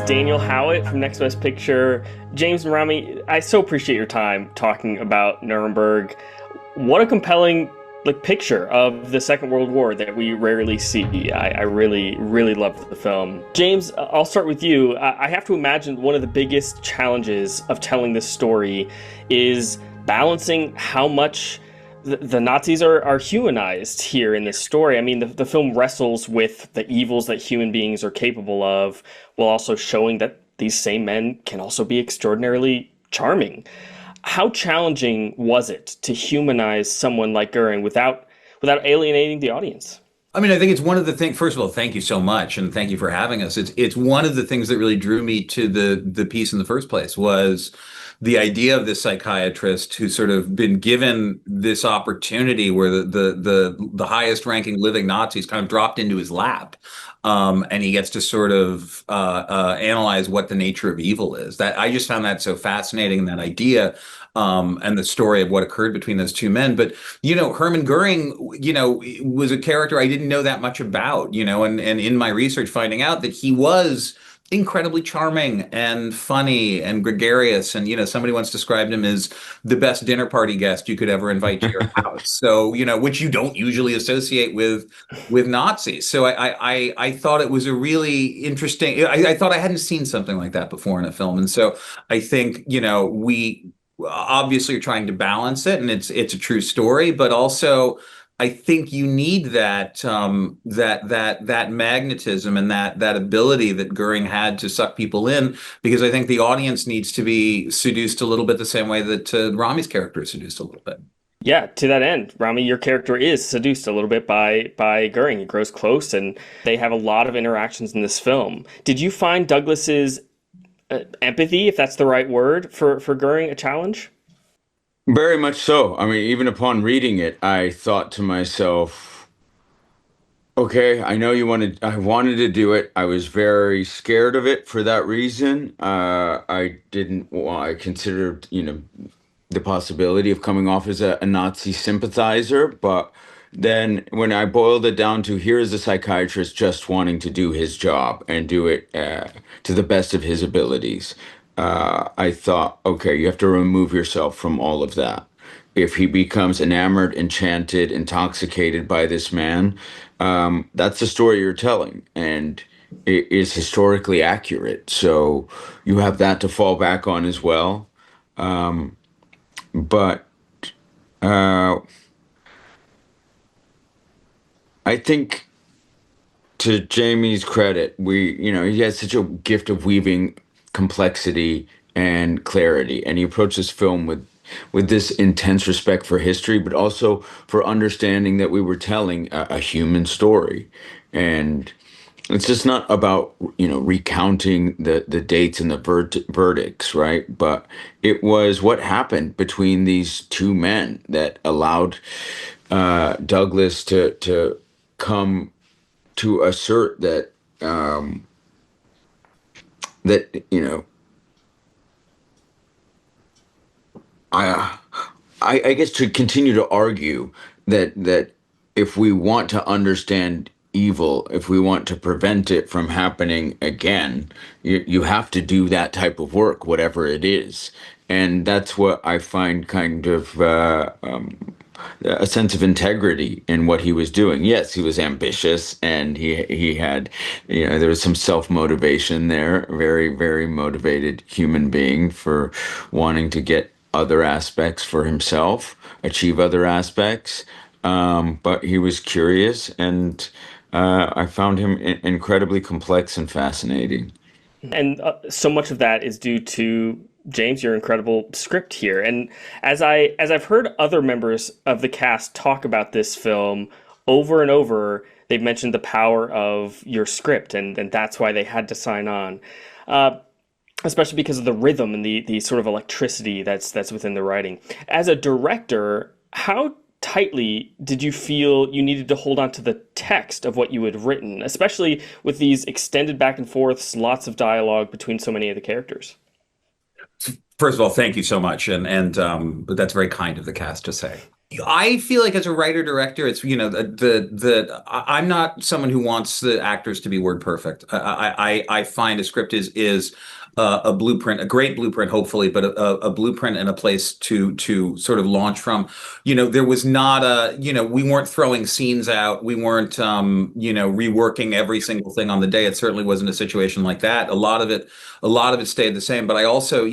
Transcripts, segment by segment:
Daniel Howitt from Next Best Picture. James and Rami, I so appreciate your time talking about Nuremberg. What a compelling picture of the Second World War that we rarely see. I really, really loved the film. James, I'll start with you. I have to imagine one of the biggest challenges of telling this story is balancing how much the Nazis are humanized here in this story. I mean, the film wrestles with the evils that human beings are capable of, while also showing that these same men can also be extraordinarily charming. How challenging was it to humanize someone like Göring without alienating the audience? I mean, I think it's one of the things. First of all, thank you so much, and thank you for having us. It's one of the things that really drew me to the piece in the first place was the idea of this psychiatrist who's sort of been given this opportunity where the highest ranking living Nazis kind of dropped into his lap. And he gets to sort of analyze what the nature of evil is. That I just found that so fascinating, that idea, and the story of what occurred between those two men. But Hermann Göring, was a character I didn't know that much about. And in my research, finding out that he was incredibly charming and funny and gregarious. And, somebody once described him as the best dinner party guest you could ever invite to your house. So, which you don't usually associate with Nazis. So I thought it was a really interesting, I thought I hadn't seen something like that before in a film. And so I think, we obviously are trying to balance it, and it's a true story, but also I think you need that that magnetism and that ability that Göring had to suck people in, because I think the audience needs to be seduced a little bit the same way that Rami's character is seduced a little bit. Yeah, to that end, Rami, your character is seduced a little bit by Göring. He grows close, and they have a lot of interactions in this film. Did you find Douglas's empathy, if that's the right word, for Göring a challenge? Very much so. I mean, even upon reading it, I thought to myself, okay, I know I wanted to do it. I was very scared of it for that reason. I considered, the possibility of coming off as a Nazi sympathizer. But then when I boiled it down to, here is a psychiatrist just wanting to do his job and do it to the best of his abilities. I thought, okay, you have to remove yourself from all of that. If he becomes enamored, enchanted, intoxicated by this man, that's the story you're telling, and it is historically accurate. So you have that to fall back on as well. But I think, to Jamie's credit, he has such a gift of weaving complexity and clarity, and he approached this film with this intense respect for history, but also for understanding that we were telling a human story. And it's just not about recounting the dates and the verdicts, right? But it was what happened between these two men that allowed Douglas to come to assert that that I guess to continue to argue that if we want to understand evil, if we want to prevent it from happening again, you have to do that type of work, whatever it is. And that's what I find kind of a sense of integrity in what he was doing. Yes, he was ambitious, and he had, there was some self-motivation there, very, very motivated human being for wanting to get other aspects for himself, achieve other aspects. But he was curious, and I found him incredibly complex and fascinating. And so much of that is due to James, your incredible script here. And as I've heard other members of the cast talk about this film over and over, they've mentioned the power of your script, and that's why they had to sign on. Especially because of the rhythm and the sort of electricity that's within the writing. As a director, how tightly did you feel you needed to hold on to the text of what you had written, especially with these extended back and forths, lots of dialogue between so many of the characters? First of all, thank you so much, and but that's very kind of the cast to say. I feel like as a writer director, it's I'm not someone who wants the actors to be word perfect. I find a script is a blueprint, a great blueprint, hopefully, but a blueprint and a place to sort of launch from. There was not we weren't throwing scenes out, we weren't reworking every single thing on the day. It certainly wasn't a situation like that. A lot of it stayed the same. But I also,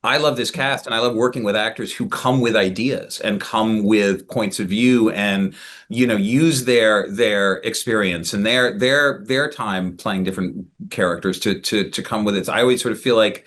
I love this cast and I love working with actors who come with ideas and come with points of view and use their experience and their time playing different characters to come with it. So I always sort of feel like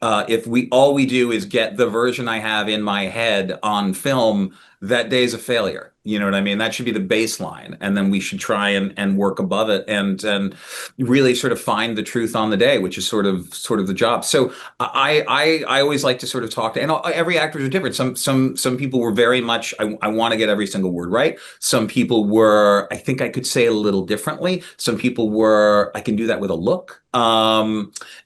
if we do is get the version I have in my head on film, that day's a failure. You know what I mean? That should be the baseline, and then we should try and work above it and really sort of find the truth on the day, which is sort of the job. So I always like to sort of talk to, and every actors are different. Some people were very much I want to get every single word right. Some people were I think I could say it a little differently. Some people were I can do that with a look.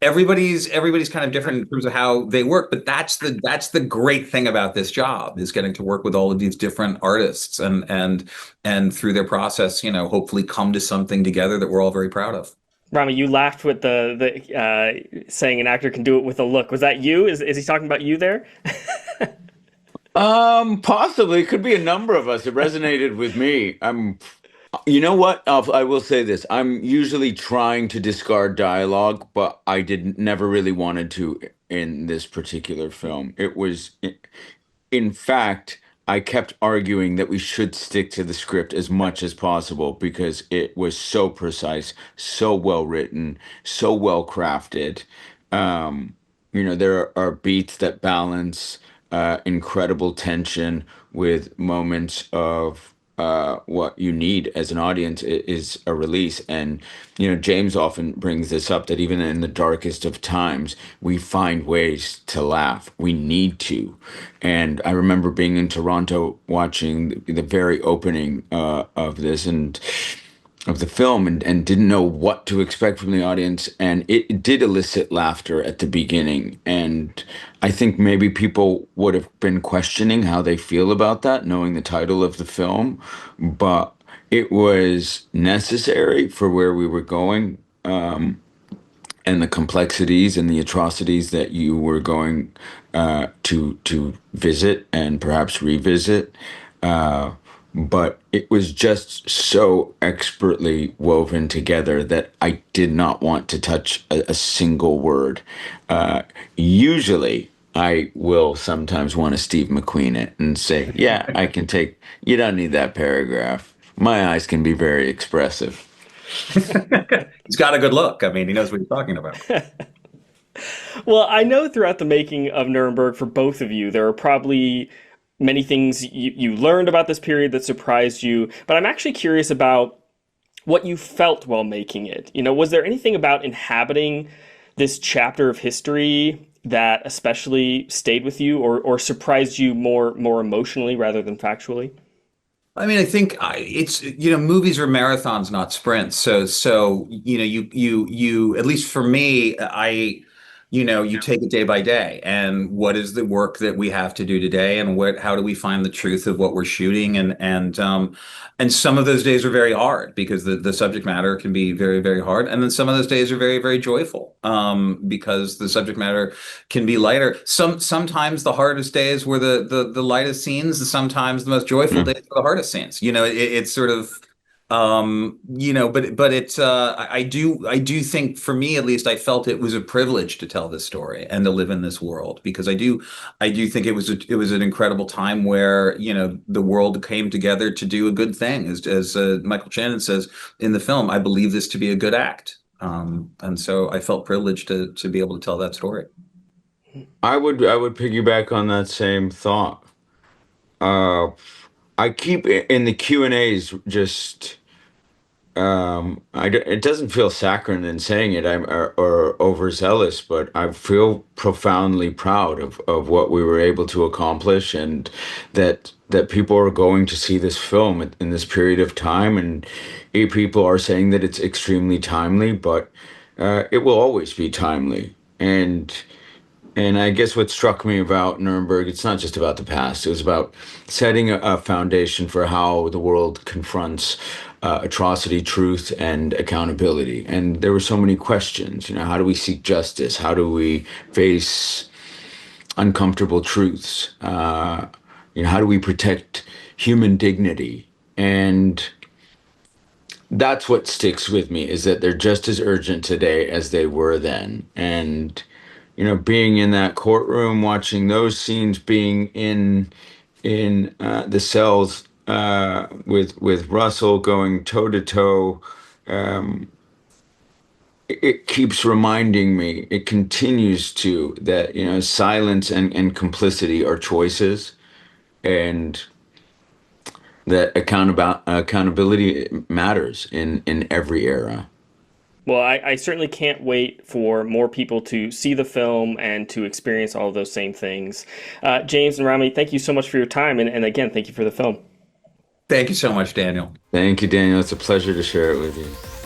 Everybody's kind of different in terms of how they work, but that's the great thing about this job is getting to work with all of these different artists and through their process, hopefully come to something together that we're all very proud of. Rami, you laughed with the saying an actor can do it with a look. Was that you? Is he talking about you there? Possibly. It could be a number of us. It resonated with me. You know what? I will say this. I'm usually trying to discard dialogue, but I didn't never really wanted to in this particular film. In fact, I kept arguing that we should stick to the script as much as possible because it was so precise, so well written, so well crafted. There are beats that balance incredible tension with moments of what you need as an audience is a release. And, James often brings this up that even in the darkest of times, we find ways to laugh. We need to. And I remember being in Toronto watching the very opening of this and of the film and didn't know what to expect from the audience. And it did elicit laughter at the beginning. And I think maybe people would have been questioning how they feel about that, knowing the title of the film. But it was necessary for where we were going, and the complexities and the atrocities that you were going to visit and perhaps revisit. But it was just so expertly woven together that I did not want to touch a single word. Usually, I will sometimes want to Steve McQueen it and say, yeah, I can take, you don't need that paragraph. My eyes can be very expressive. He's got a good look. I mean, he knows what he's talking about. Well, I know throughout the making of Nuremberg for both of you, there are probably many things you learned about this period that surprised you, but I'm actually curious about what you felt while making it. Was there anything about inhabiting this chapter of history that especially stayed with you or surprised you more emotionally rather than factually? I mean, I think it's movies are marathons, not sprints. So you at least for me, you take it day by day, and what is the work that we have to do today, and how do we find the truth of what we're shooting, and some of those days are very hard because the subject matter can be very, very hard, and then some of those days are very, very joyful because the subject matter can be lighter. Sometimes the hardest days were the lightest scenes, and sometimes the most joyful days were the hardest scenes. It's sort of but it's I do think for me at least I felt it was a privilege to tell this story and to live in this world because I do think it was an incredible time where the world came together to do a good thing as Michael Shannon says in the film. I believe this to be a good act, and so I felt privileged to be able to tell that story. I would piggyback on that same thought. Uh, I keep in the Q&As just it doesn't feel saccharine in saying it or overzealous, but I feel profoundly proud of what we were able to accomplish and that people are going to see this film in this period of time. And people are saying that it's extremely timely, but it will always be timely. And And I guess what struck me about Nuremberg, it's not just about the past. It was about setting a foundation for how the world confronts atrocity, truth, and accountability. And there were so many questions. How do we seek justice? How do we face uncomfortable truths? How do we protect human dignity? And that's what sticks with me, is that they're just as urgent today as they were then. And being in that courtroom, watching those scenes, being in the cells with Russell going toe to toe, it keeps reminding me. It continues to that silence and complicity are choices, and that accountability matters in every era. Well, I certainly can't wait for more people to see the film and to experience all of those same things. James and Rami, thank you so much for your time. And again, thank you for the film. Thank you so much, Daniel. Thank you, Daniel. It's a pleasure to share it with you.